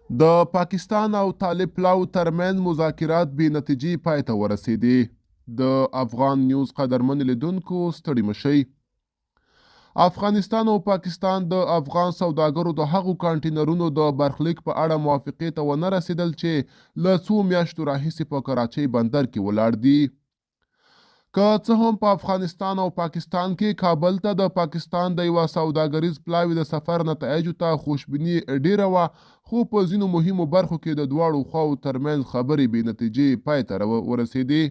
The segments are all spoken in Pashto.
د پاکستان او طالب پلاو ترمنځ مذاکرات بې نتیجې پای ته ورسېدې. د افغان نیوز قدرمن لیدونکو ستړي مشئ. افغانستان او پاکستان د افغان سوداګرو د هغو کانټینرونو د برخلیک په اړه موافقې ته ونه رسېدل چې له څو میاشتو راهیسې په کراچۍ بندر کې ولاړ دي. که څه هم په افغانستان او پاکستان کې کابل ته د پاکستان د یوه سوداګریز پلاوي د سفر نتایجو ته خوشبیني ډیره وه، خو په ځینو مهمو برخو کې د دواړو خواو ترمنځ خبرې بې نتیجې پای ته ورسېدې.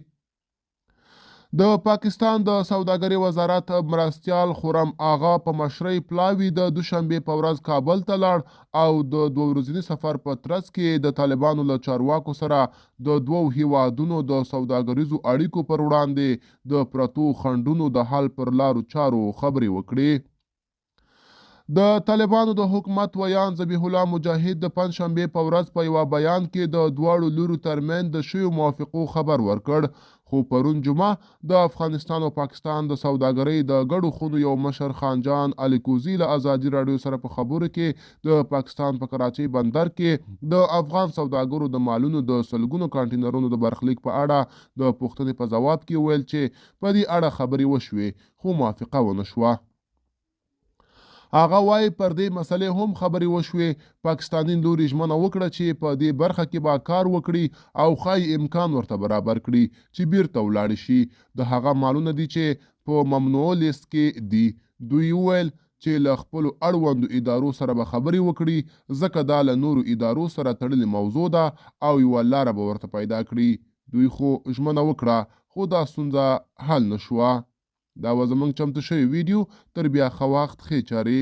د پاکستان د سوداګرۍ وزارت مرستیال خرم آغا په مشرۍ پلاوي د دوشنبې په ورځ کابل ته لاړ او د دوه ورځني سفر په ترڅ کې د طالبانو له چارواکو سره د دوو هیوادونو د سوداګریزو اړیکو پر وړاندې د پرتو خنډونو د حل پر لارو چارو خبرې وکړې. د طالبانو د حکومت ویان ذبیح الله مجاهد د پنجشنبې په ورځ په یوه بیان کې د دواړو لورو ترمنځ د شویو موافقو خبر ورکړ، خو پرون جمعه د افغانستان او پاکستان د سوداګرۍ د ګډو خونو یو مشر خانجان الیکوزي له ازادي راډیو سره په خبرو کې د پاکستان په کراچۍ بندر کې د افغان سوداګرو د مالونو د سلګونو کانټینرونو د برخلیک په اړه د پوښتنې په ځواب کې ویل چې په دې اړه خبرې وشوې، خو موافقه ونه شوه. هغه وایي پر دې مسلې هم خبرې وشوې. پاکستاني لوري ژمنه وکړه چې په دې برخه کې به کار وکړي او ښایي امکان ورته برابر کړي چې بیرته ولاړ شي. د هغه مالونه دي چې په ممنوع لیست کې دي. دوی وویل چې له خپلو اړوندو ادارو سره به خبرې وکړي، ځکه دا له نورو ادارو سره تړلې موضوع ده او یوه لاره به ورته پیدا کړي. دوی خو ژمنه وکړه، خو دا ستونزه حل نه شوه. دا و زموږ چمتو شوی ویډیو. تر بیا ښه وخت، ښې چارې.